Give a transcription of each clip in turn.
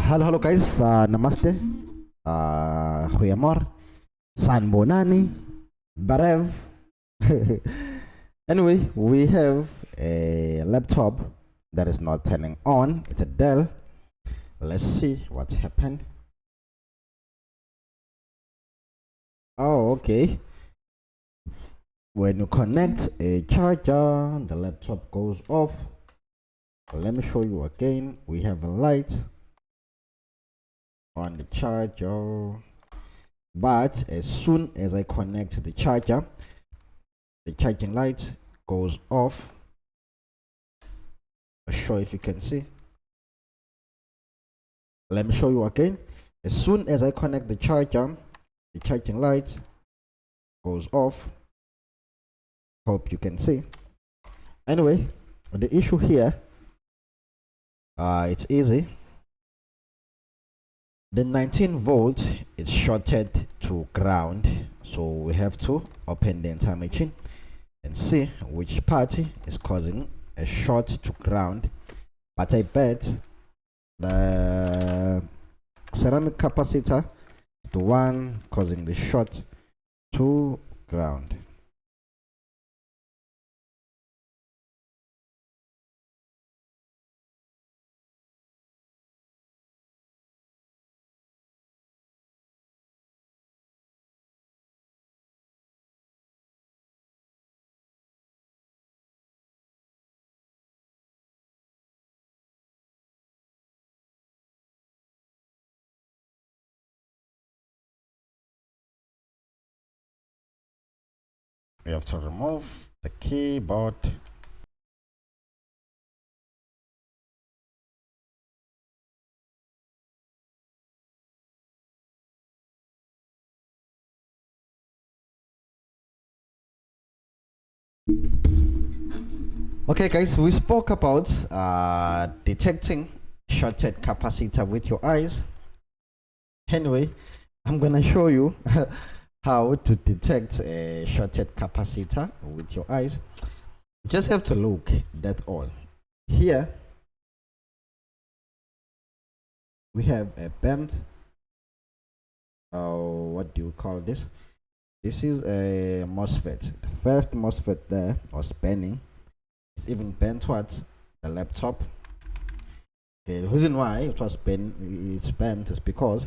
Hello guys, namaste. Goeiemorgen. Sanbonani. Barev. Anyway, we have a laptop that is not turning on. It's a Dell. Let's see what happened. Oh, okay. When you connect a charger, the laptop goes off. Let me show you again. We have a light on the charger, but as soon as I connect the charger, the charging light goes off. Not sure if you can see. Let me show you again. As soon as I connect the charger, the charging light goes off. Hope you can see. Anyway, the issue here, it's easy. The 19 volt is shorted to ground, so we have to open the entire machine and see which party is causing a short to ground. But I bet the ceramic capacitor is the one causing the short to ground. We have to remove the keyboard. Okay guys, we spoke about detecting shorted capacitor with your eyes. Anyway, I'm gonna show you how to detect a shorted capacitor with your eyes. You just have to look, that's all. Here we have a bent, what do you call this? This is a MOSFET. The first MOSFET there was bending. It's even bent towards the laptop. Okay, the reason why it was it's bent is because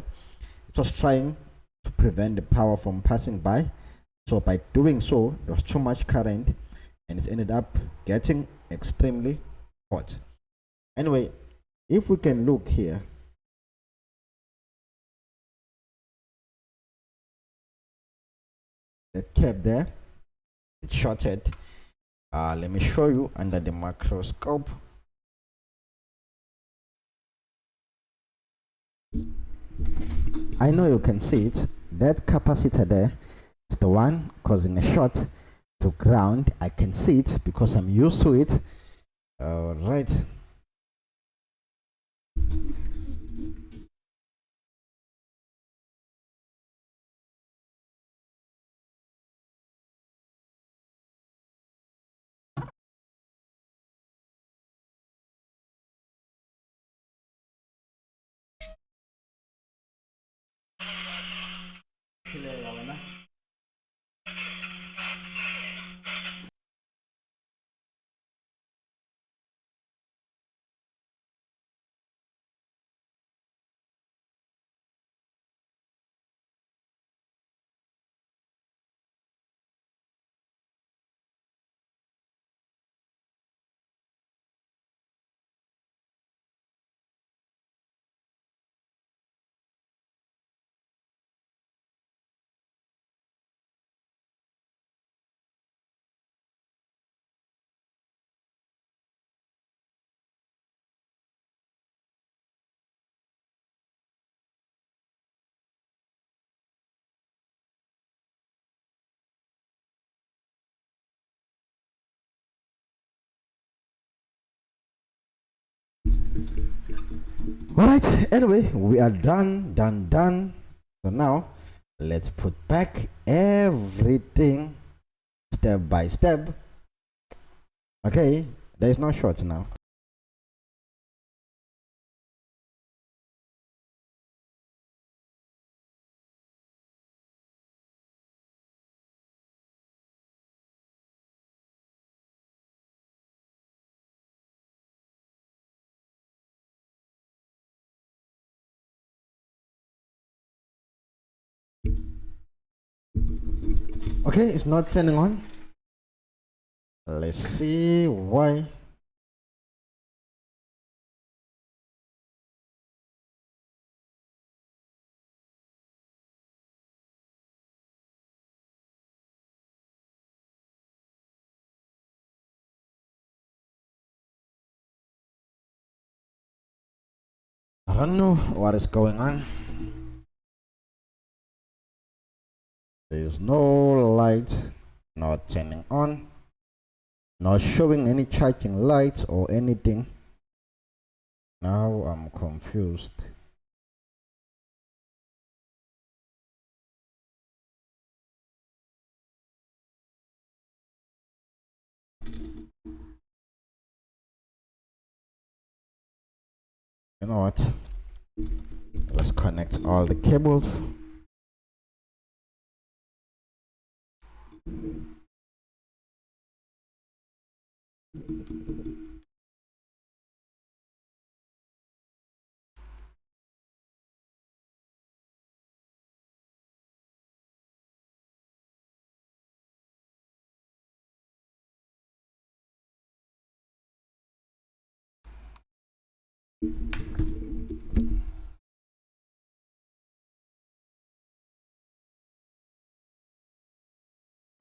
it was trying to prevent the power from passing by. So by doing so, there was too much current and it ended up getting extremely hot. Anyway, if we can look here, the cap there, it's shorted. Let me show you under the microscope. I know you can see it. That capacitor there is the one causing a short to ground. I can see it because I'm used to it. All right. All right, anyway, we are done. So now let's put back everything step by step. Okay, there is no short now. Okay, it's not turning on. Let's see why. I don't know what is going on. There's no light, not turning on, not showing any charging lights or anything. Now I'm confused. You know what? Let's connect all the cables.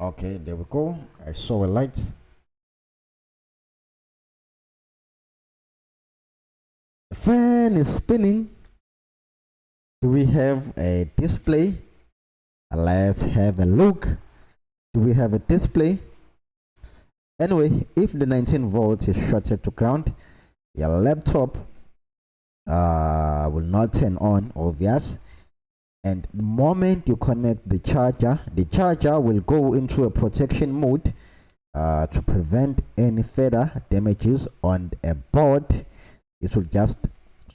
Okay, there we go. I saw a light. The fan is spinning. Do we have a display? Let's have a look. Do we have a display? Anyway, if the 19 volts is shorted to ground, your laptop will not turn on, obvious. And the moment you connect the charger will go into a protection mode to prevent any further damages on a board. It will just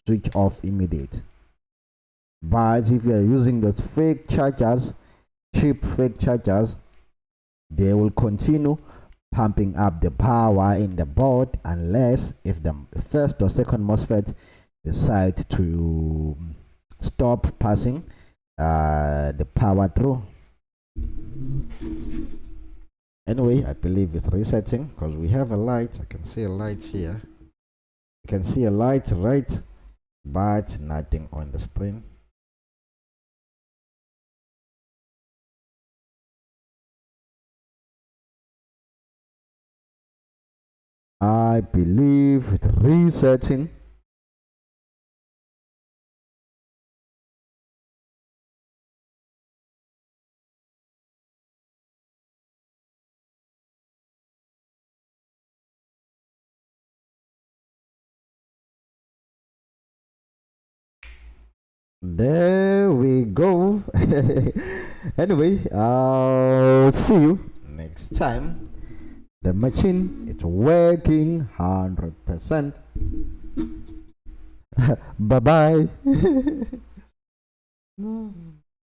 switch off immediate. But if you are using those fake chargers, cheap fake chargers, they will continue pumping up the power in the board unless if the first or second MOSFET decide to stop passing the power through. Anyway, I believe it's resetting because we have a light. I can see a light here. You can see a light, right? But nothing on the screen. I believe it's resetting. There we go. Anyway, I'll see you next time. The machine is working 100%. Bye bye.